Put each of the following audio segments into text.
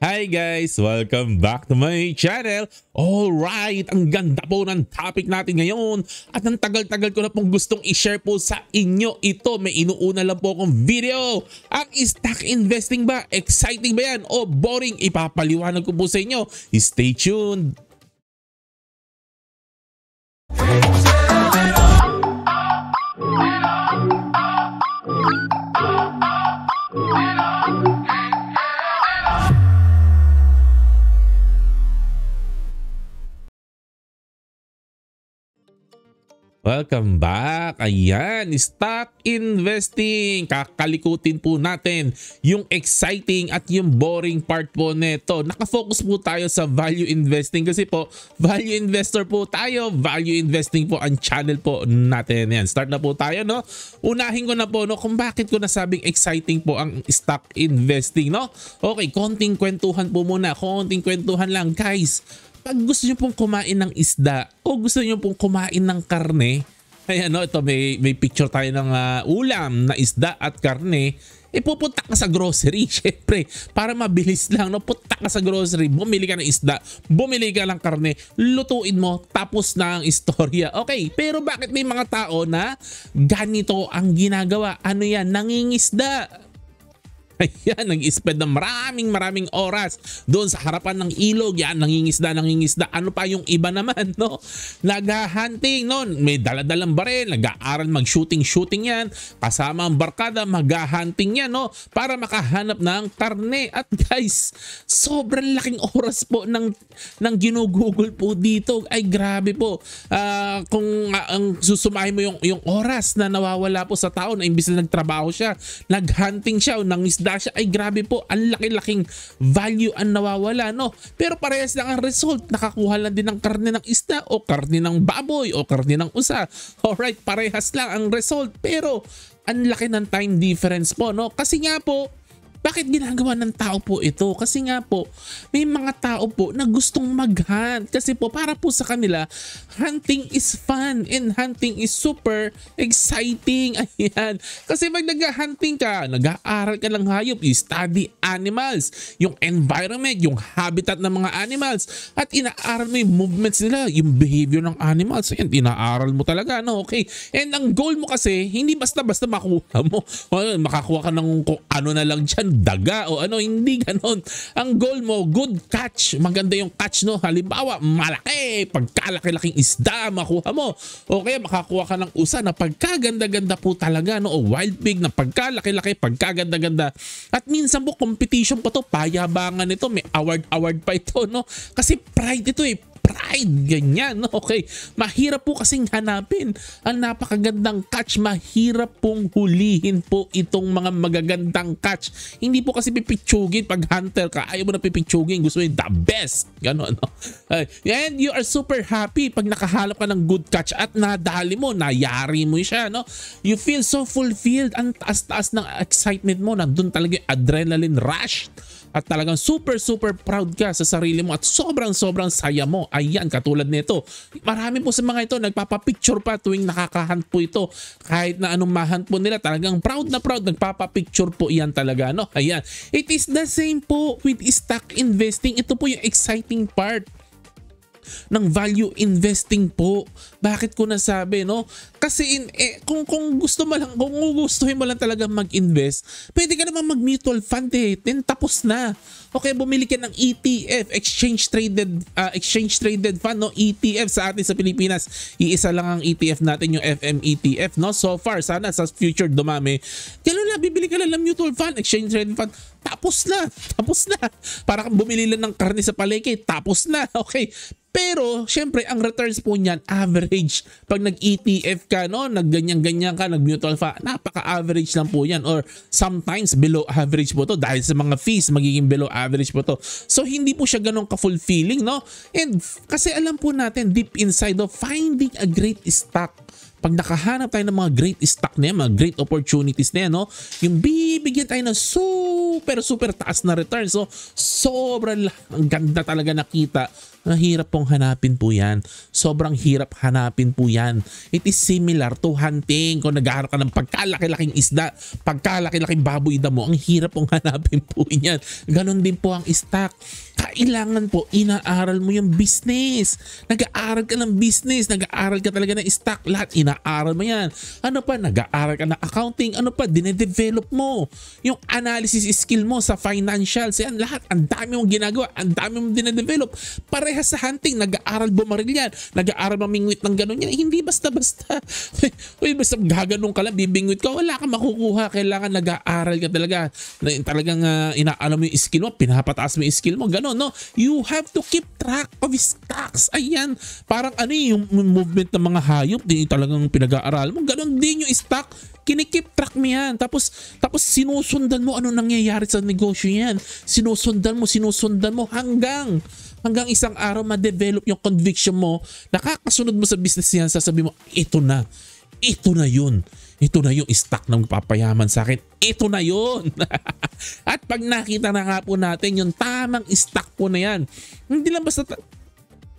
Hi guys! Welcome back to my channel. Alright, ang ganda po ng topic natin ngayon at ang tagal-tagal ko na pong gustong i-share po sa inyo ito. May inuuna lang po akong video. Ang stock investing ba? Exciting ba yan o boring? Ipapaliwanag ko po sa inyo. Stay tuned! Welcome back! Ayan, stock investing. Kakalikutin po natin yung exciting at yung boring part po nito. Nakafocus po tayo sa value investing kasi po value investor po tayo. Value investing po ang channel po natin. Yan, start na po tayo, no? Unahin ko na po, no, kung bakit ko nasabing exciting po ang stock investing, no? Okay, konting kwentuhan po muna. Konting kwentuhan lang, guys. Pag gusto nyo pong kumain ng isda o gusto nyo pong kumain ng karne, ayan, no, ito may picture tayo ng ulam na isda at karne, pupunta ka sa grocery, syempre, para mabilis lang, no? Punta ka sa grocery, bumili ka ng isda, bumili ka ng karne, lutuin mo, tapos na ang istorya. Okay, pero bakit may mga tao na ganito ang ginagawa? Ano yan? Nangingisda. Ayan, nag-spend ng maraming oras doon sa harapan ng ilog. Yan, nangingisda. Ano pa yung iba naman, no? Nag-hunting, no? May daladalang baril, nag-aaral mag-shooting yan. Kasama ang barkada, mag-hunting yan, no? Para makahanap ng karne. At guys, sobrang laking oras po ng ginugugol po dito. Ay, grabe po. Kung ang susumahin mo yung oras na nawawala po sa tao na imbis na nagtrabaho siya, nag-hunting siya o nangisda siya, ay grabe po, ang laki-laking value ang nawawala, no? Pero parehas lang ang result, nakakuha lang din ng karne ng isda o karne ng baboy o karne ng usa. Alright, parehas lang ang result, pero ang laki ng time difference po, no? Kasi nga po, bakit ginagawa ng tao po ito? Kasi nga po, may mga tao po na gustong mag-hunt. Kasi po, para po sa kanila, hunting is fun and hunting is super exciting. Ayan. Kasi pag nag-hunting ka, nag-aaral ka ng hayop, you study animals, yung environment, yung habitat ng mga animals, at inaaral mo yung movements nila, yung behavior ng animals. Ayan, inaaral mo talaga, no? Okay. And ang goal mo kasi, hindi basta-basta makuha mo. Makakuha ka ng kung ano na lang dyan, daga o ano, hindi ganon. Ang goal mo, good catch, maganda yung catch, no? Halimbawa, malaki, pagkalaki-laking isda makuha mo, o kaya makakuha ka ng usa na pagkaganda-ganda po talaga, no? O wild pig na pagkalaki-laki, pagkaganda-ganda. At minsan po competition pa to, payabangan ito, may award pa ito, no? Kasi pride ito pride, ganyan, no? Okay, mahirap po kasing hanapin ang napakagandang catch, mahirap pong hulihin po itong mga magagandang catch. Hindi po kasi pipitsugin pag hunter ka, ayaw mo na pipitsugin, gusto mo yung the best, gano'n, no? And you are super happy pag nakahalap ka ng good catch at nadali mo, nayari mo siya, no? You feel so fulfilled, ang taas-taas ng excitement mo, nandun talaga yung adrenaline rush. At talagang super proud ka sa sarili mo at sobrang saya mo. Ayan, katulad nito. Marami po sa mga ito nagpapapicture pa tuwing nakakahunt po ito. Kahit na anong mahunt po nila, talagang proud na proud, nagpapapicture po iyan talaga, no? Ayan. It is the same po with stock investing. Ito po yung exciting part ng value investing po. Bakit ko nasabi, no? Kasi kung gusto mo lang, kung gustuhin mo lang talaga mag-invest, pwede ka naman mag-mutual fund then tapos na. Okay, bumili ka ng ETF, exchange traded fund, no? ETF sa atin sa Pilipinas, iisa lang ang ETF natin, yung FM ETF, no? So far, sana sa future dumami. Ganun na, bibili ka lang ng mutual fund, exchange traded fund, tapos na. Para kang bumili lang ng karne sa palengke, tapos na. Okay. Pero, syempre, ang returns po niyan, average. Pag nag-ETF ka, no, nagganyan-ganyan ka, nag-mutual fund, napaka-average lang po yan. Or sometimes, below average po to. Dahil sa mga fees, magiging below average po to. So, hindi po siya ganun ka-fulfilling, no? And kasi alam po natin, deep inside of finding a great stock, pag nakahanap tayo ng mga great stock na yan, mga great opportunities na yan, no? Yung bibigyan tayo ng super taas na return. So, sobrang ang ganda talaga nakita. Mahirap pong hanapin po yan. Sobrang hirap hanapin po yan. It is similar to hunting. Kung nag-aaral ka ng pagkalaki-laking isda, pagkalaki-laking baboy damo, ang hirap pong hanapin po yan. Ganon din po ang stock. Kailangan po, inaaral mo yung business. Nag-aaral ka ng business, nag-aaral ka talaga ng stock. Lahat, inaaral mo yan. Ano pa, nag-aaral ka ng accounting. Ano pa, dinedevelop mo. Yung analysis skill mo sa financials. Yan, lahat, ang dami mong ginagawa. Ang dami mong dinedevelop. Parehas sa hunting, nag-aaral bumaril yan. Nag-aaral mamingwit ng gano'n yan. Hindi basta-basta. Uy, basta gaganong ka lang, bibingwit ka. Wala kang makukuha. Kailangan nag-aaral ka talaga. Talagang inaalam mo yung skill mo. Pinapataas mo yung skill mo. Ganon, no? You have to keep track of stocks. Ayan. Parang yung movement ng mga hayop, di talagang pinag-aaral mo. Ganon din yung stock. Kinikip track mo yan. Tapos sinusundan mo ano nangyayari sa negosyo yan. Sinusundan mo hanggang isang araw ma-develop yung conviction mo. Nakakasunod mo sa business yan. Sasabi mo, ito na yun. Ito na yung stock na magpapayaman sa akin. Ito na yun. At pag nakita na nga po natin yung tamang stock po na yan, hindi lang basta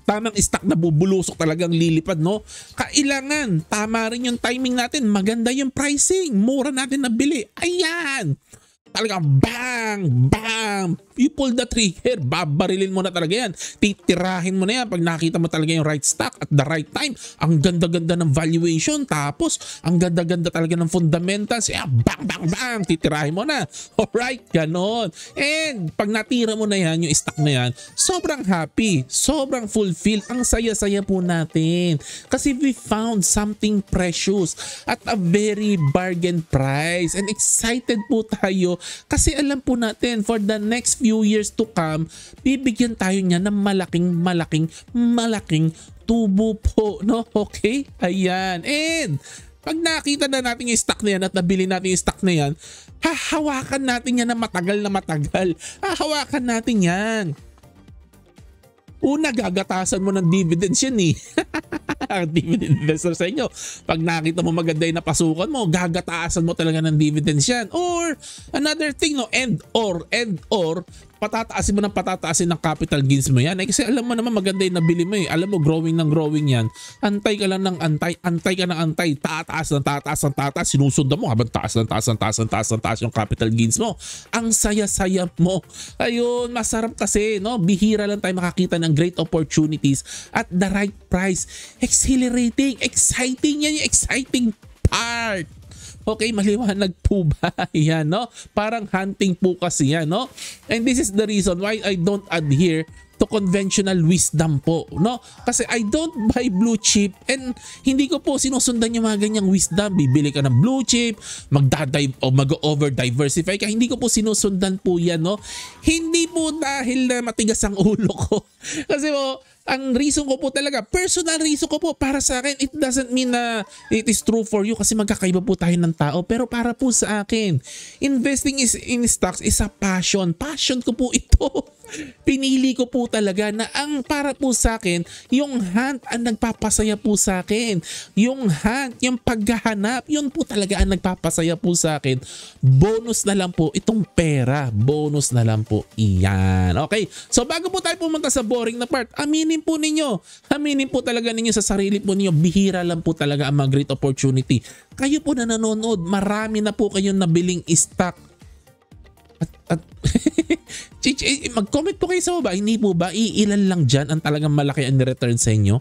tamang stock na bubulusok talagang lilipad, no? Kailangan, tama rin yung timing natin. Maganda yung pricing. Mura natin nabili. Ayan! Talagang bang! You pull the trigger, babarilin mo na talaga yan. Titirahin mo na yan pag nakita mo talaga yung right stock at the right time. Ang ganda-ganda ng valuation, tapos ang ganda-ganda talaga ng fundamentals. Bang! Titirahin mo na. Alright, ganon. And pag natira mo na yan, yung stock na yan, sobrang happy, sobrang fulfilled. Ang saya-saya po natin. Kasi we found something precious at a very bargain price. And excited po tayo kasi alam po natin for the next few years to come, bibigyan tayo niya ng malaking tubo po, no? Okay? Ayan. And pag nakita na natin yung stock na yan at nabili natin yung stock na yan, hahawakan natin yan na matagal. Hahawakan natin yan. Una, gagatasan mo ng dividends yan eh. Dividend investor sa inyo. Pag nakita mo maganda yung napasukan mo, gagataasan mo talaga ng dividends yan. Or another thing, no, and or patataasin mo ng capital gains mo yan. Kasi alam mo naman maganda yung nabili mo eh. Alam mo growing yan. Antay ka lang ng antay. Tataas. Sinusundan mo habang taas yung capital gains mo. Ang saya-saya mo. Ayun, masarap kasi, no? Bihira lang tayo makakita ng great opportunities at the right price. Exhilarating, exciting yan yung exciting part. Okay, maliwanag po ba? Yan, no? Parang hunting po kasi yan, no? And this is the reason why I don't adhere to conventional wisdom po, no? Kasi I don't buy blue chip and hindi ko po sinusundan yung mga ganyang wisdom. Bibili ka ng blue chip, mag-over diversify ka. Hindi ko po sinusundan po yan, no? Hindi po dahil na matigas ang ulo ko. Kasi po, ang reason ko po talaga, personal reason ko po para sa akin, it doesn't mean na it is true for you kasi magkakaiba po tayo ng tao. Pero para po sa akin, investing in stocks is a passion. Passion ko po ito. Pinili ko po talaga na ang para po sa akin, yung hunt ang nagpapasaya po sa akin. Yung hunt, yung paghahanap, yun po talaga ang nagpapasaya po sa akin. Bonus na lang po itong pera. Bonus na lang po iyan. Okay, so bago po tayo pumunta sa boring na part, aminin po talaga ninyo sa sarili po ninyo, bihira lang po talaga ang mga great opportunity. Kayo po na nanonood, marami na po kayong nabiling stock. At mag-comment po kayo sa baba, hindi po ba iilan lang dyan ang talagang malaki ang return sa inyo?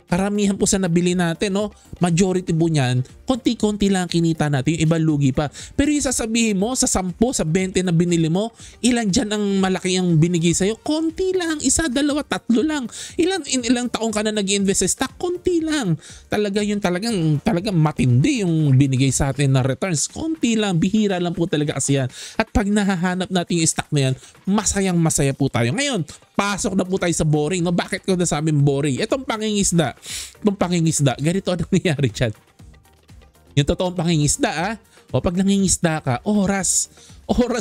Karamihan po sa nabili natin, no? Majority po niyan, konti-konti lang kinita natin, yung iba lugi pa. Pero yung sasabihin mo, sa 10, sa 20 na binili mo, ilan dyan ang malaki ang binigay sa'yo? Konti lang, 1, 2, 3 lang. Ilang taong ka na nag-invest sa stock? Konti lang. Talagang matindi yung binigay sa atin na returns. Konti lang, bihira lang po talaga kasi yan. At pag nahahanap natin yung stock na yan, masayang-masaya po tayo. Ngayon, pasok na po tayo sa boring. No? Bakit ko nasabing boring? Itong pangingisda, ganito ang nangyayari dyan. Yung totoong pangingisda, o pag nangingisda ka, oras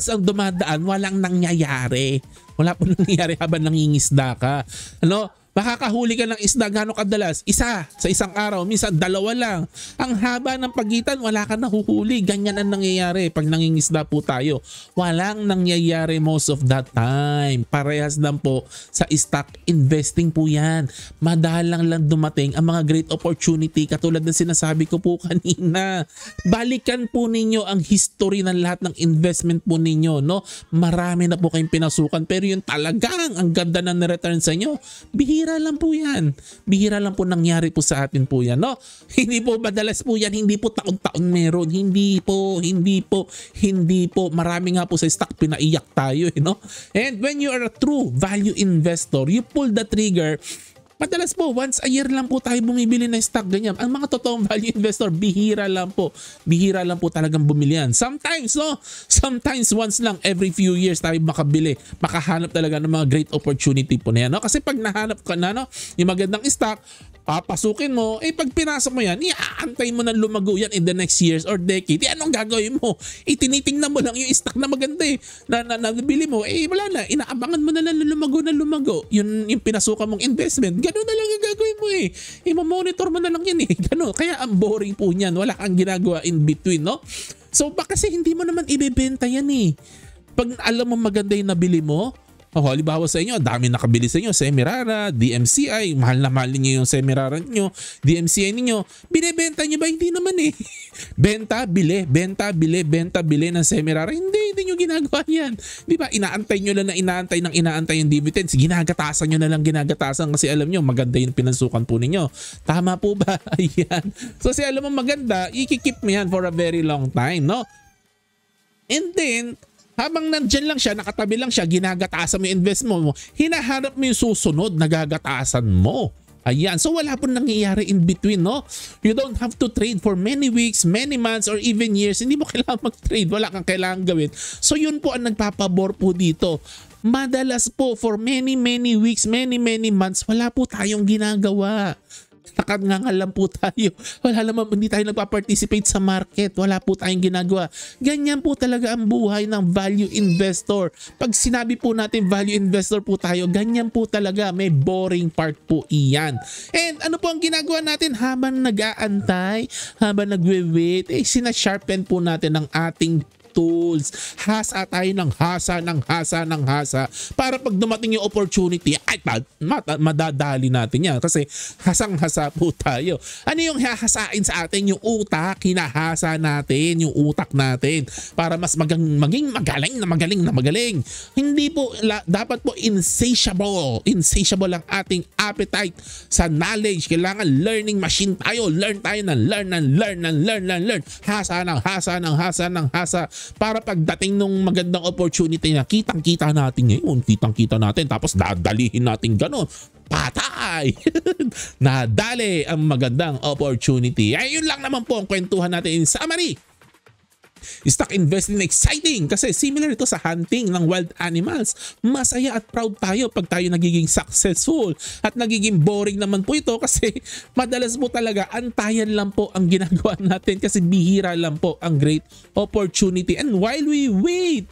ang dumadaan, walang nangyayari. Wala po nangyayari habang nangingisda ka. Ano? Makakahuli ka ng isda gaano kadalas? Isa sa isang araw, minsan dalawa lang. Ang haba ng pagitan, wala ka nahuhuli. Ganyan ang nangyayari pag nangingisda po tayo. Walang nangyayari most of that time. Parehas lang po sa stock investing po yan. Madalang lang dumating ang mga great opportunity katulad ng sinasabi ko po kanina. Balikan po ninyo ang history ng lahat ng investment po ninyo, no? Marami na po kayong pinasukan pero yung talagang ang ganda ng return sa inyo, bihira lang po yan. Bihira lang po nangyari po sa atin po yan, no? Hindi po madalas po yan, hindi po taon-taon meron. Hindi po. Marami nga po sa stock pinaiyak tayo, no? And when you are a true value investor, you pull the trigger. Madalas po, once a year lang po tayo bumibili ng stock ganyan. Ang mga totoong value investor, bihira lang po. Bihira lang po talagang bumili yan. Sometimes, no? Sometimes once lang every few years tayo makabili. Makahanap talaga ng mga great opportunity po na yan, no? Kasi pag nahanap ka na, no, yung magandang stock, papasukin mo, pag pinasok mo yan, iaantay mo na lumago yan in the next years or decade. Anong gagawin mo? Tinitingnan mo lang yung stock na maganda na nabili mo. Wala na, inaabangan mo na lang lumago. Yung pinasukan mong investment, ganun na lang yung gagawin mo i-monitor mo na lang yan ganun. Kaya ang boring po niyan, wala kang ginagawa in between, no? So kasi hindi mo naman ibebenta yan Pag alam mo maganda yung nabili mo, halimbawa sa inyo, dami nakabili sa inyo, Semirara, DMCI, mahal na mahal niyo yung Semirara niyo, DMCI niyo, binebenta niyo ba? Hindi naman Benta, bili ng Semirara. Hindi niyo ginagawa yan. Di ba? Inaantay niyo lang na inaantay yung dividends. Ginagatasan niyo na lang kasi alam niyo maganda yung pinansukan po ninyo. Tama po ba? Ayan. So kasi alam mo maganda, ikikip mo yan for a very long time, no? And then, habang nandyan lang siya, nakatabi lang siya, ginagatasan mo yung investment mo, hinahanap mo yung susunod na gagatasan mo. Ayan. So wala po nangyayari in between, no? You don't have to trade for many weeks, many months, or even years. Hindi mo kailangan mag-trade. Wala kang kailangan gawin. So yun po ang nagpapabor po dito. Madalas po for many weeks, many months, wala po tayong ginagawa. Nakangangal lang po tayo. Wala naman, hindi tayo nagpa-participate sa market. Wala po tayong ginagawa. Ganyan po talaga ang buhay ng value investor. Pag sinabi po natin value investor po tayo, ganyan po talaga. May boring part po iyan. And ano po ang ginagawa natin habang nag-aantay, habang nagwe-wait, sinasharpen po natin ang ating tools. Hasa tayo ng hasa para pag dumating yung opportunity, madadali natin yan kasi hasang-hasa po tayo. Ano yung hahasain sa atin? Yung utak, hinahasa natin yung utak natin para mas maging magaling. Hindi po, dapat po insatiable ang ating appetite sa knowledge. Kailangan learning machine tayo. Learn tayo ng learn. Hasa para pagdating nung magandang opportunity na kitang-kita natin ngayon, tapos dadalihin natin ganon. Patay! Nadali ang magandang opportunity. Ayun lang naman po ang kwentuhan natin in summary. Stock investing exciting kasi similar ito sa hunting ng wild animals. Masaya at proud tayo pag tayo nagiging successful. At nagiging boring naman po ito kasi madalas po talaga antayan lang po ang ginagawa natin kasi bihira lang po ang great opportunity. And while we wait,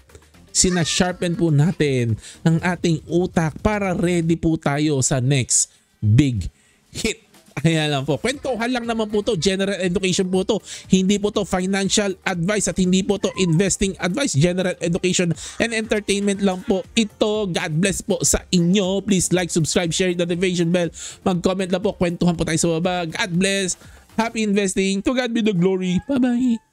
sinasharpen po natin ang ating utak para ready po tayo sa next big hit. Ayan lang po. Kwentuhan lang naman po to. General education po to. Hindi po to financial advice at hindi po to investing advice. General education and entertainment lang po ito. God bless po sa inyo. Please like, subscribe, share, notification bell. Mag-comment lang po. Kwentuhan po tayo sa baba. God bless. Happy investing. To God be the glory. Bye-bye.